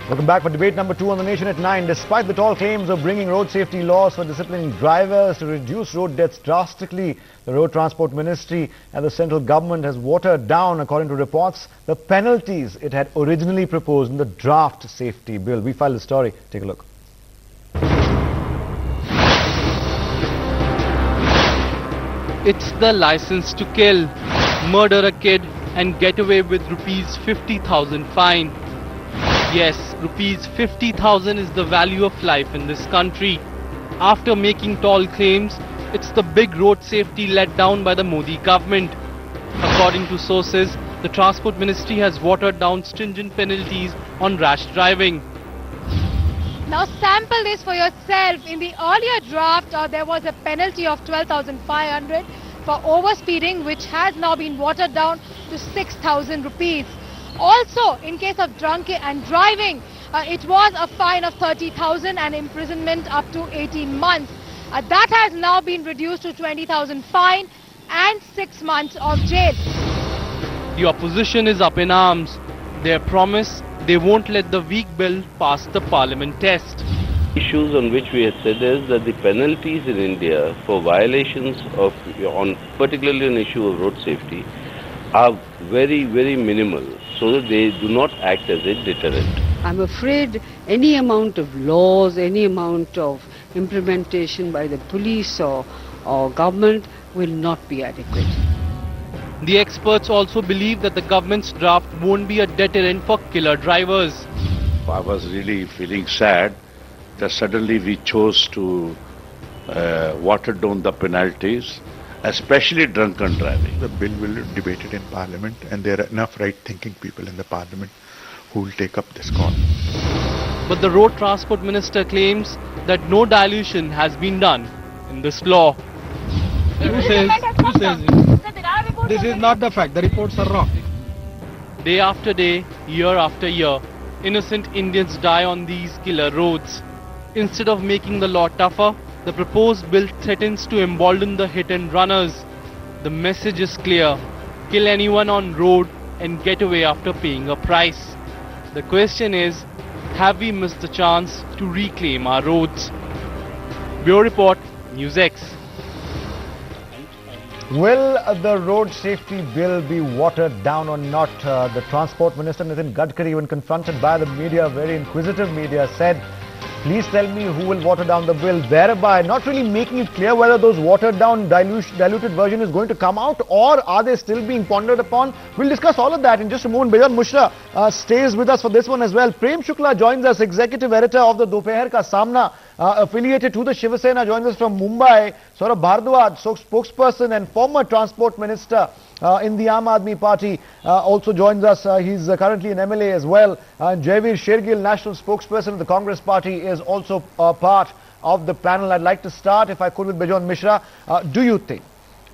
Welcome back for debate number 2 on The Nation at 9. Despite the tall claims of bringing road safety laws for disciplining drivers to reduce road deaths drastically, the Road Transport Ministry and the central government has watered down, according to reports, the penalties it had originally proposed in the draft safety bill. We filed the story. Take a look. It's the license to kill, murder a kid and get away with rupees 50,000 fine. Yes, rupees 50,000 is the value of life in this country. After making tall claims, it's the big road safety let down by the Modi government. According to sources, the Transport Ministry has watered down stringent penalties on rash driving. Now sample this for yourself. In the earlier draft, there was a penalty of 12,500 for overspeeding, which has now been watered down to 6,000 rupees. Also, in case of drunk and driving, it was a fine of 30,000 and imprisonment up to 18 months. That has now been reduced to 20,000 fine and 6 months of jail. The opposition is up in arms. They promise they won't let the weak bill pass the parliament test. Issues on which we have said is that the penalties in India for violations of, particularly an issue of road safety, are very, very minimal, so that they do not act as a deterrent. I'm afraid any amount of laws, any amount of implementation by the police or government will not be adequate. The experts also believe that the government's draft won't be a deterrent for killer drivers. I was really feeling sad that suddenly we chose to water down the penalties, especially drunken driving. The bill will be debated in Parliament, and there are enough right-thinking people in the Parliament who will take up this call. But the Road Transport Minister claims that no dilution has been done in this law. Who says it? This is not the fact. The reports are wrong. Day after day, year after year, innocent Indians die on these killer roads. Instead of making the law tougher, the proposed bill threatens to embolden the hit and runners. The message is clear: kill anyone on road and get away after paying a price. The question is, have we missed the chance to reclaim our roads? Bureau Report, NewsX. Will the road safety bill be watered down or not? The Transport Minister Nitin Gadkari, when confronted by the media, very inquisitive media, said, please tell me who will water down the bill, thereby not really making it clear whether those watered down diluted version is going to come out, or are they still being pondered upon. We'll discuss all of that in just a moment. Bejan Mishra stays with us for this one as well. Prem Shukla joins us, executive editor of the Dopeher Ka Samna, affiliated to the Shiva Sena, joins us from Mumbai. Saurabh Bhardwaj, spokesperson and former transport minister in the Aam Aadmi Party, also joins us. He's currently an MLA as well. Jaiveer Shergill, national spokesperson of the Congress Party, is also part of the panel. I'd like to start, if I could, with Bejan Mishra. Do you think,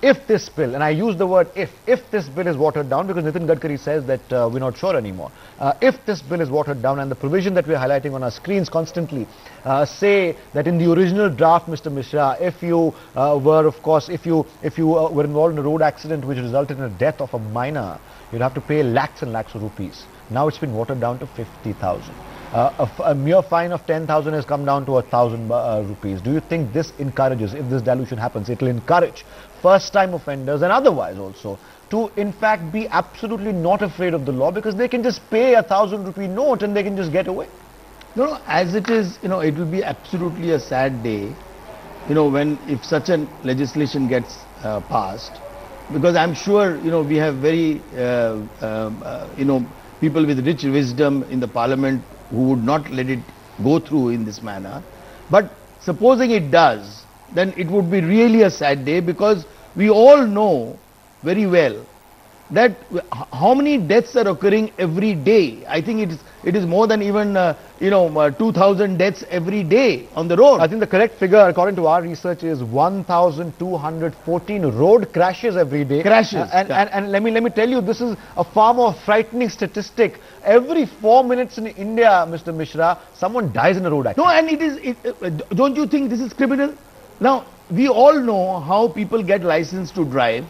if this bill, and I use the word if this bill is watered down, because Nitin Gadkari says that we're not sure anymore, if this bill is watered down and the provision that we're highlighting on our screens constantly say that in the original draft, Mr. Mishra, if you were, of course, if you were involved in a road accident which resulted in the death of a minor, you'd have to pay lakhs and lakhs of rupees. Now it's been watered down to 50,000. A mere fine of 10,000 has come down to 1,000 rupees. Do you think this encourages, if this dilution happens, it will encourage first-time offenders and otherwise also to in fact be absolutely not afraid of the law, because they can just pay 1,000 rupee note and they can just get away? No, as it is, it will be absolutely a sad day, if such a legislation gets passed, because I'm sure, we have very, people with rich wisdom in the Parliament who would not let it go through in this manner. But supposing it does, then it would be really a sad day, because we all know very well that how many deaths are occurring every day. I think it is more than even 2,000 deaths every day on the road. I think the correct figure, according to our research, is 1,214 road crashes every day. And let me tell you, this is a far more frightening statistic. Every 4 minutes in India, Mr. Mishra, someone dies in a road accident. No, and don't you think this is criminal? Now, we all know how people get license to drive.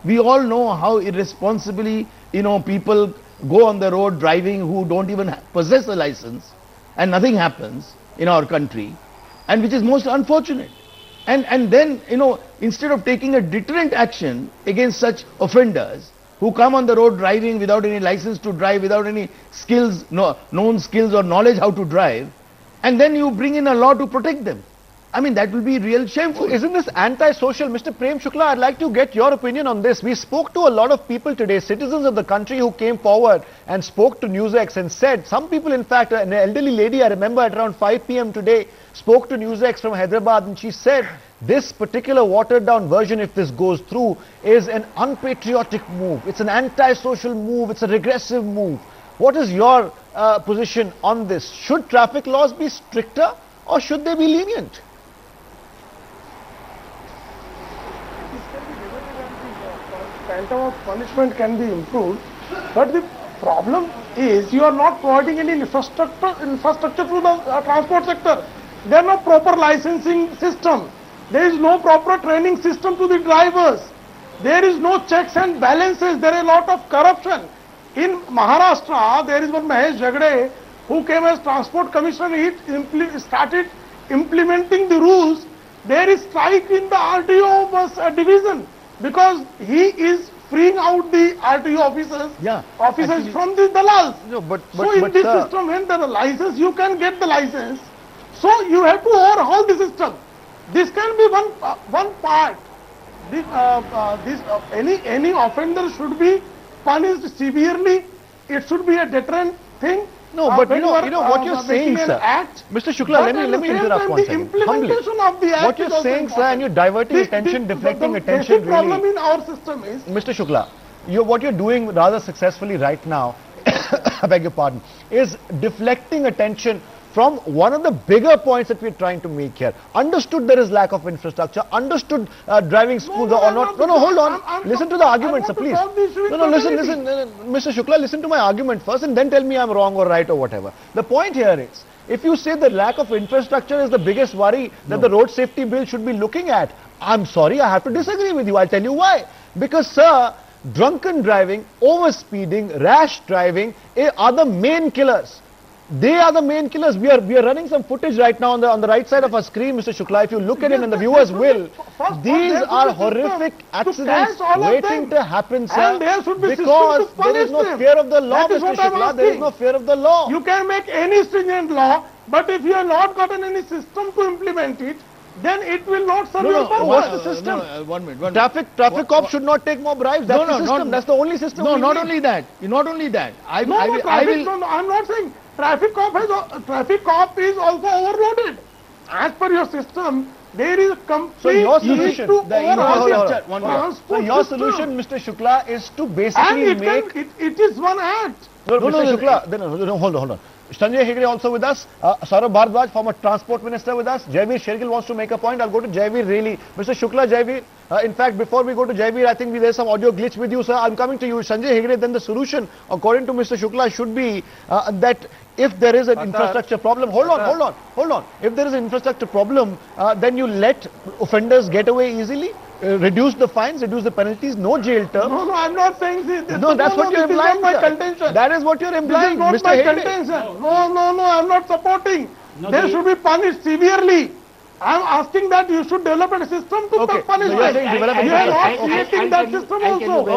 We all know how irresponsibly, people go on the road driving who don't even possess a license, and nothing happens in our country, and which is most unfortunate. And then, instead of taking a deterrent action against such offenders who come on the road driving without any license to drive, without any skills, known skills or knowledge how to drive, and then you bring in a law to protect them. I mean, that will be real shameful. Isn't this anti-social? Mr. Prem Shukla, I'd like to get your opinion on this. We spoke to a lot of people today, citizens of the country who came forward and spoke to NewsX and said, some people in fact, an elderly lady I remember at around 5 p.m. today spoke to NewsX from Hyderabad, and she said this particular watered down version, if this goes through, is an unpatriotic move. It's an anti-social move. It's a regressive move. What is your position on this? Should traffic laws be stricter or should they be lenient? Quantum of punishment can be improved, but the problem is you are not providing any infrastructure to the transport sector. There is no proper licensing system. There is no proper training system to the drivers. There is no checks and balances. There is a lot of corruption. In Maharashtra, there is one Mahesh Jagde who came as transport commissioner. He started implementing the rules. There is strike in the RTO bus division, because he is freeing out the RTO officers from the dalals. No, but in this system, when there is a license, you can get the license. So you have to overhaul the system. This can be one part. Any offender should be punished severely. It should be a deterrent thing. No, but you know what you're saying, sir. Mr. Shukla, let me interrupt one second. Humbly. What you're saying, sir, and you're diverting attention, deflecting attention. The problem in our system is, Mr. Shukla, what you're doing rather successfully right now, I beg your pardon, is deflecting attention from one of the bigger points that we're trying to make here. Understood there is lack of infrastructure, understood driving schools are not. No, hold on. Listen to the argument, sir, please. No, listen, Mr. Shukla, listen to my argument first and then tell me I'm wrong or right or whatever. The point here is, if you say the lack of infrastructure is the biggest worry that the road safety bill should be looking at, I'm sorry, I have to disagree with you. I'll tell you why. Because, sir, drunken driving, overspeeding, rash driving are the main killers. They are the main killers. We are running some footage right now on the right side of our screen, Mr. Shukla. If you look at it and the viewers will, these are horrific accidents waiting to happen, sir, because there is no fear of the law, Mr. Shukla. There is no fear of the law. You can make any stringent law, but if you have not gotten any system to implement it, then it will not serve your purpose. What's the system? 1 minute. Traffic cops should not take more bribes. That's the system. That's the only system. No, not only that. Not only that. I'm not saying traffic cop is also overloaded. As per your system, there is a complete So your solution, Mr. Shukla, is to basically make it is one act. Mr. Shukla, hold on. Sanjay Hegde also with us, Saurabh Bhardwaj, former transport minister with us. Jaiveer Shergill wants to make a point. I'll go to Jaiveer really. Mr. Shukla, Jaiveer, in fact, before we go to Jaiveer, I think there's some audio glitch with you, sir. I'm coming to you. Sanjay Hegde, then the solution, according to Mr. Shukla, should be that if there is an infrastructure problem, hold on. If there is an infrastructure problem, then you let offenders get away easily. Reduce the fines, reduce the penalties, no jail term. No, I'm not saying this. That's what you're implying, sir. That is what you're implying, Mr. Hegde. Contention. No, I'm not supporting. They should be punished severely. I'm asking that you should develop a system to punish them. You are not creating that system also.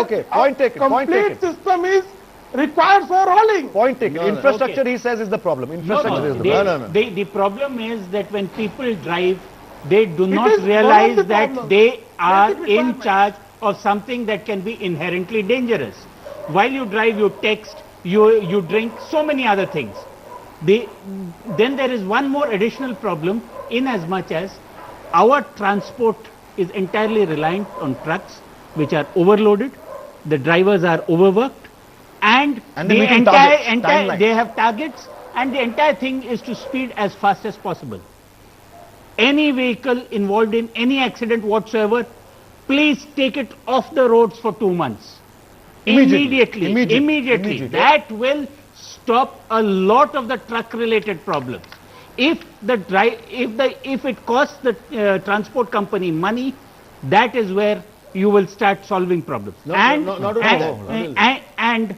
Okay. Point taken. Complete system is required for hauling. Point taken. Infrastructure, he says, is the problem. Infrastructure is the problem. The problem is that when people drive, they do not realize that they are in charge of something that can be inherently dangerous. While you drive, you text, you drink, so many other things. Then there is one more additional problem, in as much as our transport is entirely reliant on trucks which are overloaded, the drivers are overworked, and they have targets, and the entire thing is to speed as fast as possible. Any vehicle involved in any accident whatsoever, please take it off the roads for 2 months. Immediately. That will stop a lot of the truck related problems. If it costs the transport company money, that is where you will start solving problems. hand,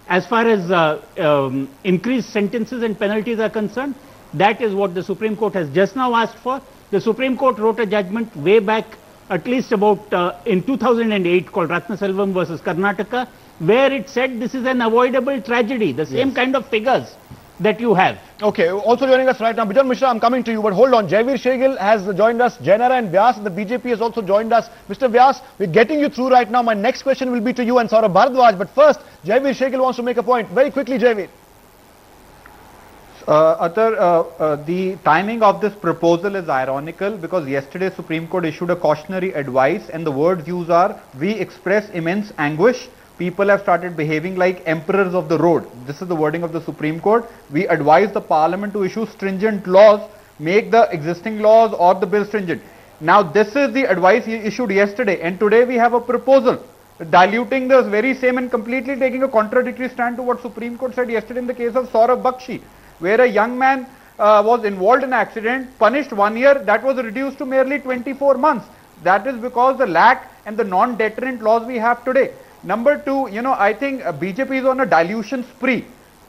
as far as increased sentences and penalties are concerned, that is what the Supreme Court has just now asked for. The Supreme Court wrote a judgment way back, at least about in 2008, called Ratnaselvam versus Karnataka, where it said this is an avoidable tragedy, the same kind of figures that you have. Okay, also joining us right now, Bijan Mishra, I'm coming to you, but hold on. Jaiveer Shergill has joined us, Jainara and Vyas, the BJP has also joined us. Mr. Vyas, we're getting you through right now. My next question will be to you and Saurabh Bharadwaj, but first, Jaiveer Shergill wants to make a point. Very quickly, Jaiveer. The timing of this proposal is ironical because yesterday Supreme Court issued a cautionary advice and the words used are, we express immense anguish. People have started behaving like emperors of the road. This is the wording of the Supreme Court. We advise the Parliament to issue stringent laws, make the existing laws or the bill stringent. Now this is the advice he issued yesterday, and today we have a proposal diluting the very same and completely taking a contradictory stand to what Supreme Court said yesterday in the case of Saurabh Bakshi, where a young man was involved in an accident, punished 1 year, that was reduced to merely 24 months. That is because the lack and the non-deterrent laws we have today. Number two, I think BJP is on a dilution spree.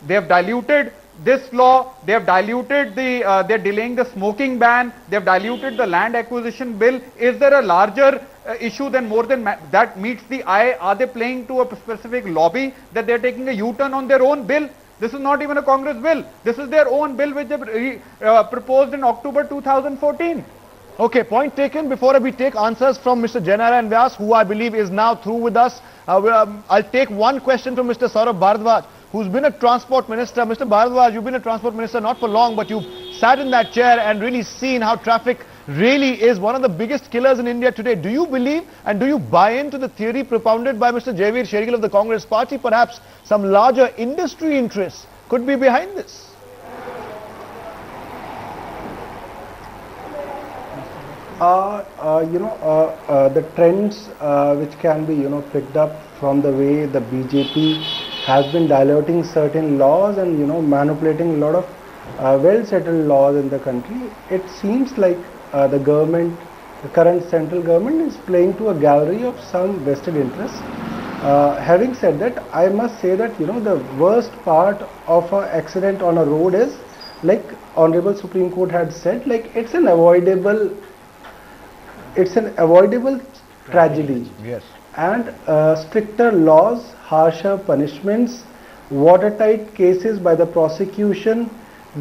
They have diluted this law, they have diluted they're delaying the smoking ban, they have diluted the land acquisition bill. Is there a larger issue than more than that meets the eye? Are they playing to a specific lobby that they're taking a U-turn on their own bill? This is not even a Congress bill. This is their own bill which they proposed in October 2014. Okay, point taken. Before we take answers from Mr. Jainara and Vyas, who I believe is now through with us, I'll take one question from Mr. Saurabh Bharadwaj, who's been a transport minister. Mr. Bharadwaj, you've been a transport minister not for long, but you've sat in that chair and really seen how traffic really is one of the biggest killers in India today. Do you believe and do you buy into the theory propounded by Mr. Jaiveer Shergill of the Congress Party? Perhaps some larger industry interests could be behind this? The trends which can be picked up from the way the BJP has been diluting certain laws and manipulating a lot of well settled laws in the country, it seems like the government, the current central government, is playing to a gallery of some vested interests. Having said that, I must say that the worst part of an accident on a road is, like Honorable Supreme Court had said, like it's an avoidable tragedy. Yes. And stricter laws, harsher punishments, watertight cases by the prosecution,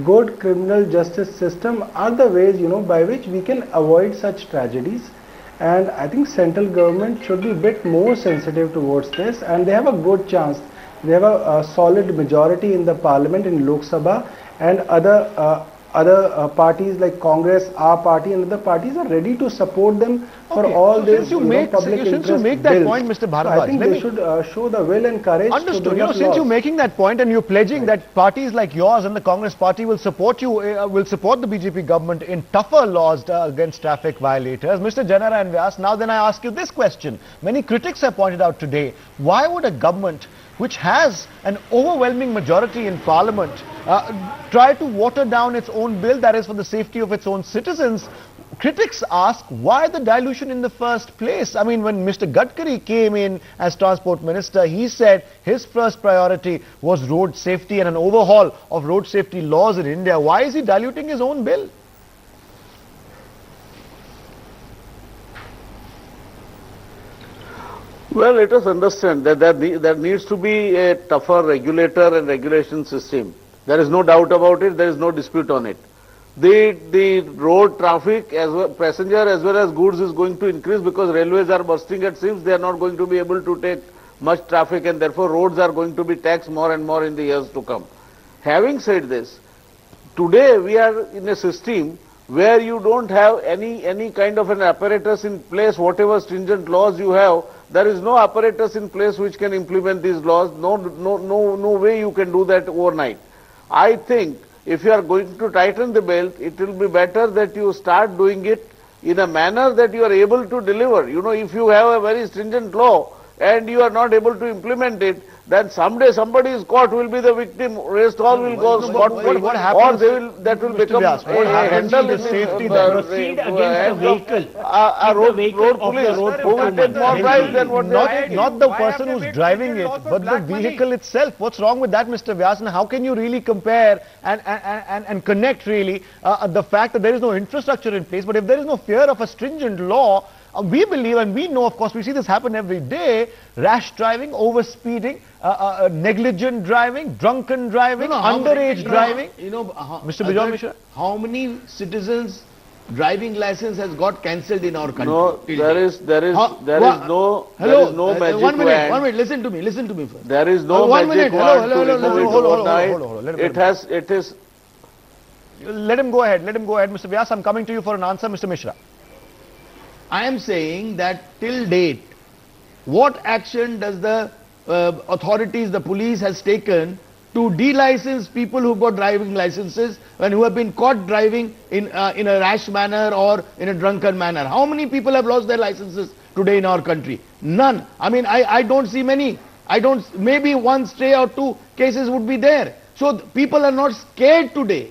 good criminal justice system are the ways by which we can avoid such tragedies. And I think central government should be a bit more sensitive towards this, and they have a good chance. They have a solid majority in the parliament, in Lok Sabha, and other parties like Congress, our party and other parties are ready to support them for all these public interest Since you make that bills. point, Mr. Bharadwaj, So I think they should show the will and courage Understood. to bring up Since laws. you're making that point and you're pledging that parties like yours and the Congress Party will support you, will support the BJP government in tougher laws against traffic violators. Mr. Jainara and Vyas, now then I ask you this question. Many critics have pointed out today, why would a government which has an overwhelming majority in parliament try to water down its own bill that is for the safety of its own citizens? Critics ask, why the dilution in the first place? I mean, when Mr. Gadkari came in as transport minister, he said his first priority was road safety and an overhaul of road safety laws in India. Why is he diluting his own bill? Well, let us understand that there needs to be a tougher regulator and regulation system. There is no doubt about it. There is no dispute on it. The road traffic, as well, passenger as well as goods, is going to increase because railways are bursting at seams. They are not going to be able to take much traffic, and therefore roads are going to be taxed more and more in the years to come. Having said this, today we are in a system where you don't have any kind of an apparatus in place. Whatever stringent laws you have, there is no apparatus in place which can implement these laws. No way you can do that overnight. I think if you are going to tighten the belt, it will be better that you start doing it in a manner that you are able to deliver. If you have a very stringent law and you are not able to implement it, then someday somebody is caught, will be the victim, rest all will go scot-free. What happens? Or that will become Vyas, what happens to the safety that proceed against the vehicle. A road police who will take more drive than what they are not the person who's driving it, but the vehicle itself. What's wrong with that, Mr. Vyas? And how can you really compare and connect really the fact that there is no infrastructure in place, but if there is no fear of a stringent law, we believe and we know, of course, we see this happen every day, rash driving, over-speeding, negligent driving, drunken driving, underage driving. Mr. Bijoy Mishra? How many citizens' driving license has got cancelled in our country? No, there is no magic one minute, wand. listen to me first. There is no magic wand to remove it overnight. It is. Let him go ahead, Mr. Vyas. I'm coming to you for an answer, Mr. Mishra. I am saying that till date, what action does the authorities, the police has taken to de-license people who've got driving licenses and who have been caught driving in a rash manner or in a drunken manner? How many people have lost their licenses today in our country? None. I mean, I don't see many. Maybe one stray or two cases would be there. So people are not scared today.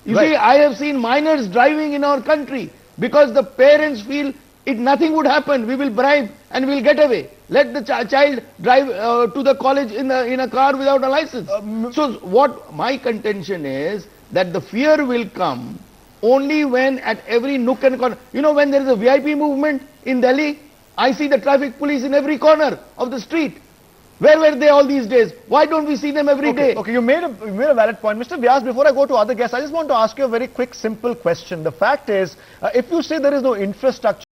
You see, I have seen minors driving in our country because the parents feel nothing would happen. We will bribe and we will get away. Let the child drive to the college in a car without a license. So what my contention is that the fear will come only when at every nook and corner. You know, when there is a VIP movement in Delhi, I see the traffic police in every corner of the street. Where were they all these days? Why don't we see them every day? Okay, you made a valid point. Mr. Vyas, before I go to other guests, I just want to ask you a very quick, simple question. The fact is, if you say there is no infrastructure,